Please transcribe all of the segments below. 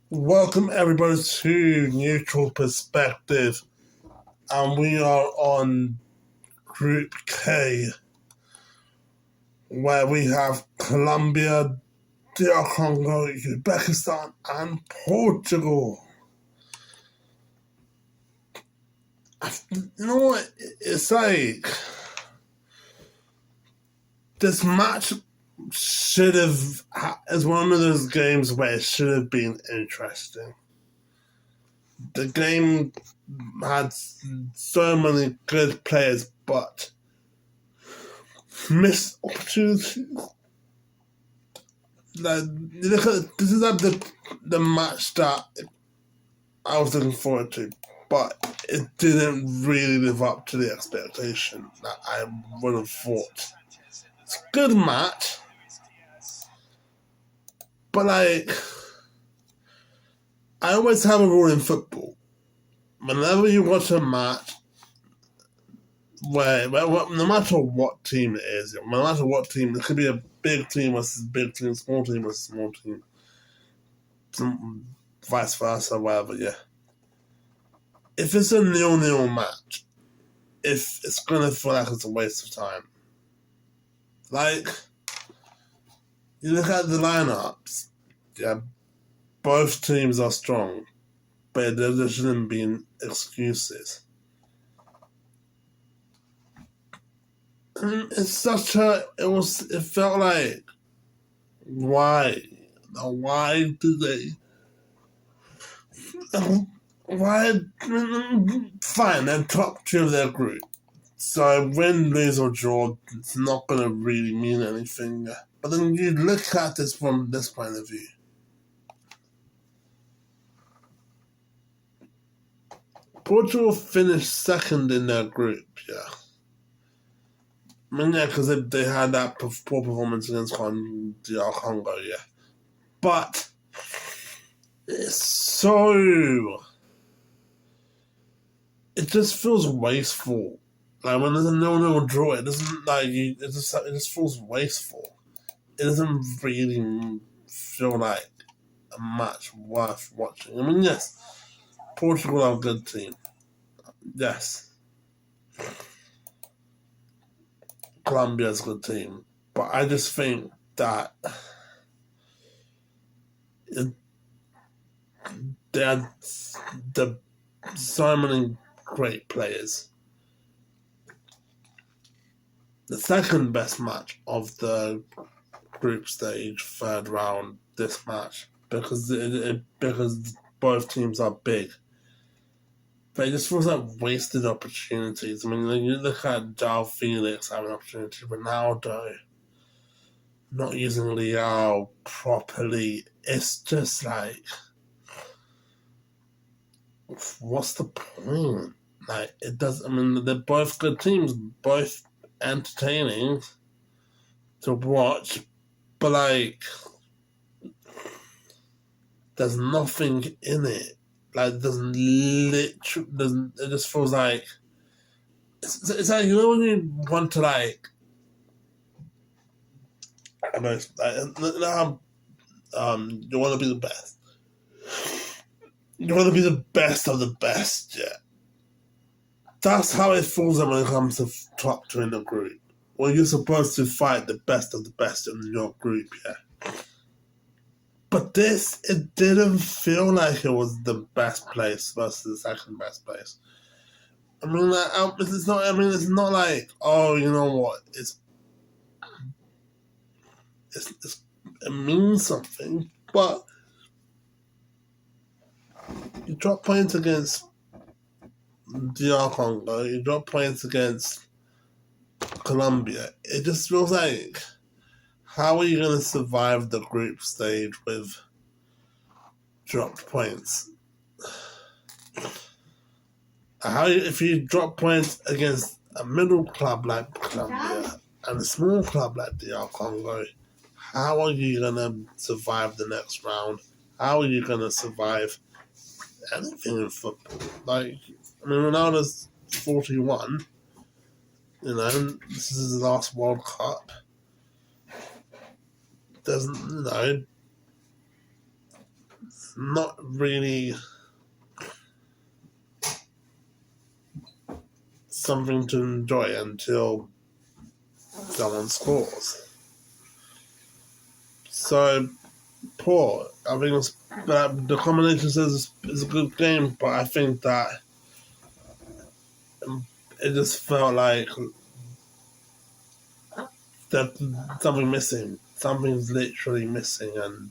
Welcome everybody to Neutral Perspective, and we are on Group K, where we have Colombia, DR Congo, Uzbekistan, and Portugal. You know what? It's like this match should have is one of those games where it should have been interesting. The game had so many good players, but missed opportunities. Like, this is like the match that I was looking forward to, but it didn't really live up to the expectation that I would have thought. It's a good match, but like, I always have a rule in football. Whenever you watch a match, where no matter what team it is, no matter what team, it could be a big team versus big team, small team versus small team, vice versa, whatever, yeah. If it's a 0-0 match, if it's gonna feel like it's a waste of time. Like, you look at the lineups, yeah, both teams are strong, but there shouldn't be excuses. And it's such a, it felt like, why do they, why, fine, they're top two of their group. So win, lose or draw, it's not going to really mean anything. But then you look at this from this point of view. Portugal finished second in their group, yeah. I mean, yeah, because they had that poor performance against DR Congo, yeah. But it's so... It just feels wasteful. Like, when there's a 0-0 draw, it doesn't, like, it just feels wasteful. It doesn't really feel like a match worth watching. I mean, yes, Portugal are a good team. Yes. Colombia's a good team. But I just think that they had so many great players. The second best match of the group stage, third round, this match, because both teams are big. But it just feels like wasted opportunities. I mean, you look at João Felix having an opportunity, Ronaldo not using Leao properly. It's just like, what's the point? Like, it does. I mean, they're both good teams, both entertaining to watch, but like, there's nothing in it. Like, it just feels like it's like, you know, when you want to, like, I don't know, you want to be the best. You want to be the best of the best, yeah. That's how it feels when it comes to top two in the group. When you're supposed to fight the best of the best in your group, yeah. But this, it didn't feel like it was the best place versus the second best place. I mean, like, it's not. I mean, it's not like, oh, you know what? It means something, but you drop points against DR Congo, you drop points against Colombia. It just feels like, how are you going to survive the group stage with dropped points? If you drop points against a middle club like Colombia and a small club like DR Congo, how are you going to survive the next round? How are you going to survive anything in football? Like, I mean, Ronaldo's 41. You know, this is his last World Cup. There's, you know, not really something to enjoy until someone scores. So, poor. I think the combination says it's a good game, but I think that it just felt like there's something missing. Something's literally missing, and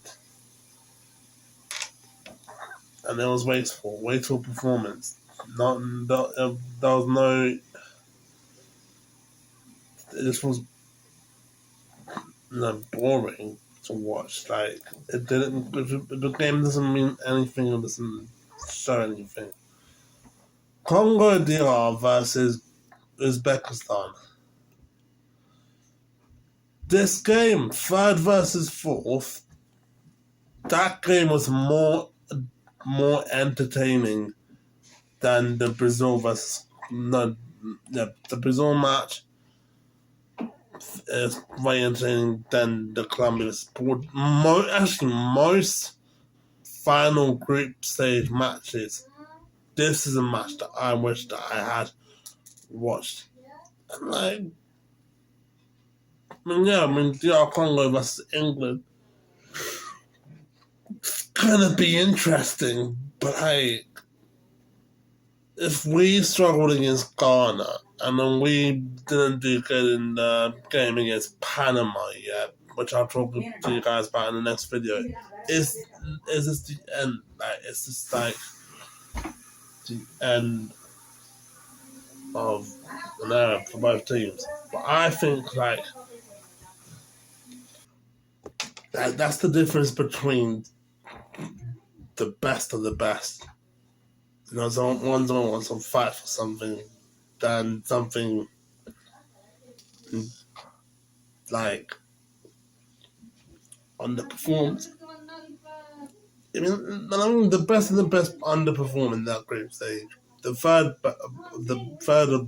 it was wasteful performance. There was no. It just was boring to watch. Like it didn't. The game doesn't mean anything. It doesn't show anything. Congo DR versus Uzbekistan. This game, third versus fourth, that game was more entertaining than the Brazil versus the Brazil match is way entertaining than the Colombia sport. Actually, most final group stage matches. This is a match that I wish that I had watched. And DR Congo versus England gonna be interesting, but if we struggled against Ghana and then we didn't do good in the game against Panama yet, which I'll talk to you guys about in the next video, is this the end? Like, it's just like the end of an era for both teams. But I think that's the difference between the best of the best. Someone wants to fight for something, than something like underperformed. I mean, the best of the best underperform in that group stage. The third of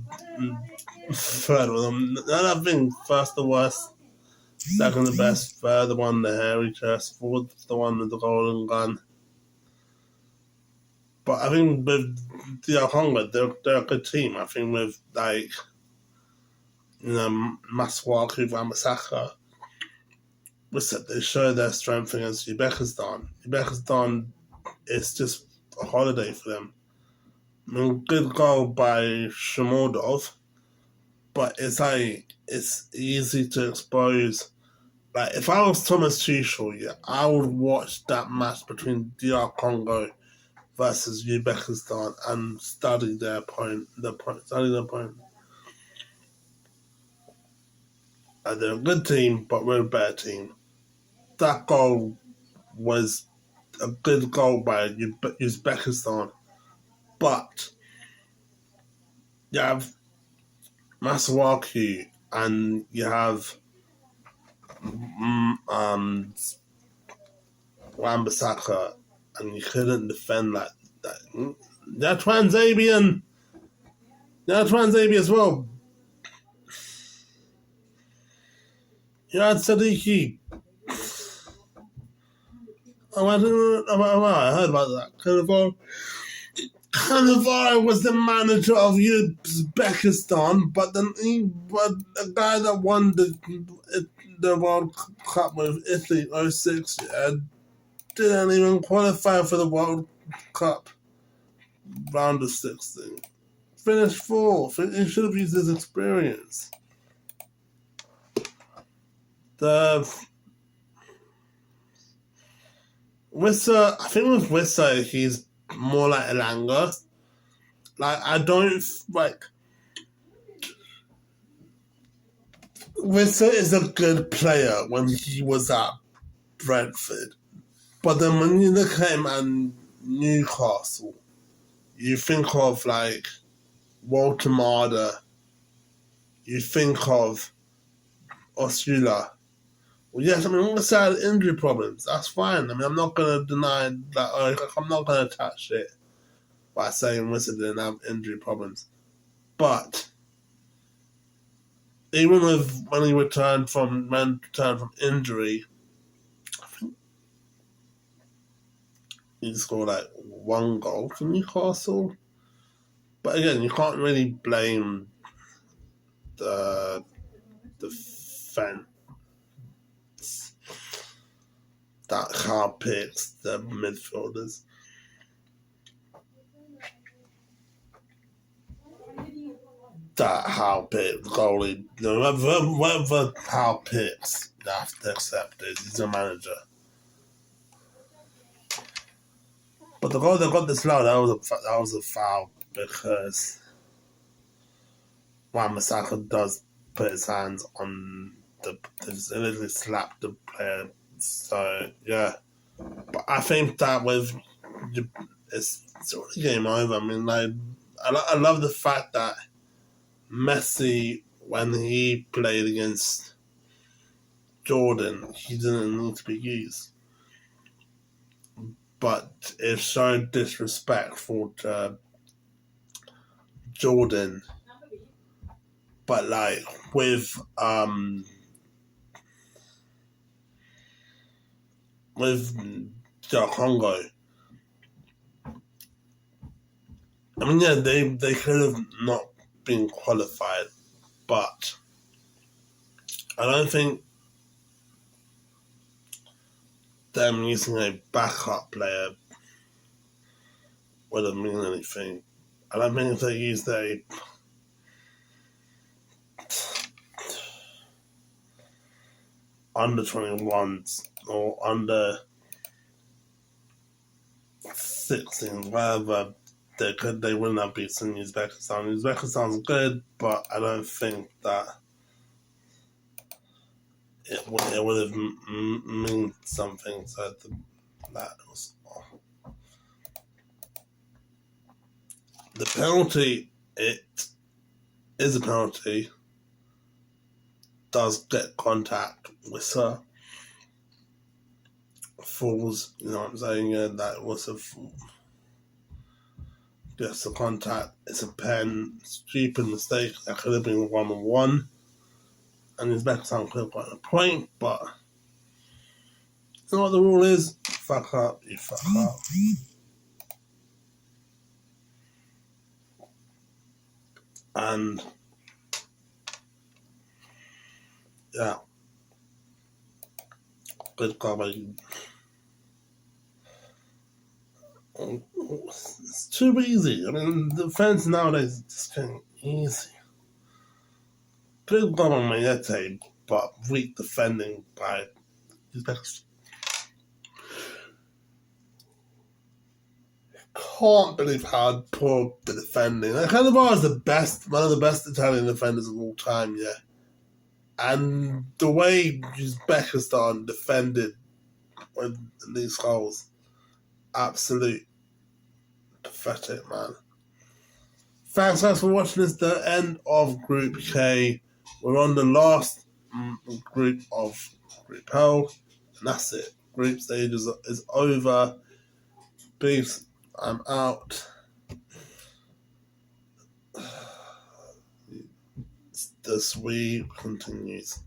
them. I think first the worst, second the best, third the one the hairy chest, fourth the one with the golden gun. But I think with DR Congo, they're a good team. I think with Masuaku Ramasaka, they show their strength against Uzbekistan. Uzbekistan is just a holiday for them. I mean, good goal by Shomodov, but it's easy to expose. Like, if I was Thomas Tuchel, I would watch that match between DR Congo versus Uzbekistan and study their opponent. They're a good team, but we're a better team. That goal was a good goal by Uzbekistan, but you have Masuaku and you have Wan-Bissaka, and you couldn't defend that. They're Transabian. They're Transabian as well. You had Sadiki. I heard about that. Cannavaro was the manager of Uzbekistan, but the guy that won the World Cup with Italy in 06 didn't even qualify for the World Cup round of 16. Finished fourth. He should have used his experience. Wissa, I think with Wissa, he's more like Elanga. I don't Wissa is a good player when he was at Brentford, but then when you look at him at Newcastle, you think of Walter Marder, you think of Osula. Well, yes, I mean, all the side injury problems, that's fine. I mean, I'm not going to deny that, I'm not going to touch it by saying Wissa didn't have injury problems. But even when he returned from injury, he scored like 1 goal for Newcastle. But again, you can't really blame the defense that Carl picks the midfielders. That Hal picked the goalie. Whatever Hal picks, you have to accept it. He's a manager. But the goal that got disallowed, that was a foul because Wan-Bissaka does put his hands on they literally slapped the player. So yeah, but I think that it's already game over. I mean, like I love the fact that Messi, when he played against Jordan, he didn't need to be used. But it's so disrespectful to Jordan. But like with Congo, I mean, yeah, they could have not been qualified, but I don't think them using a backup player would have mean anything. I don't think if they used a under 21s or under 16s, whatever, they wouldn't have beaten Uzbekistan. Uzbekistan's good, but I don't think that it would have meant something. So that was the penalty. It is a penalty. Does get contact. Wissa falls. You know what I'm saying? Yeah, that was a gets the contact. It's a pen. Stupid mistake. That could have been 1-on-1. And Uzbekistan could have got a point, but you know what the rule is? Fuck up, you fuck up. And yeah, good comedy. It's too easy. I mean, the fans nowadays just getting easy. Good goal on Mayete, but weak defending by Uzbekistan. Can't believe how poor the defending. Like, Cannavaro is one of the best Italian defenders of all time, yeah. And the way Uzbekistan defended with these goals, absolute pathetic, man. Thanks for watching this. The end of Group K. We're on the last group of Group L, and that's it. Group stage is over. Peace. I'm out. The sweep continues.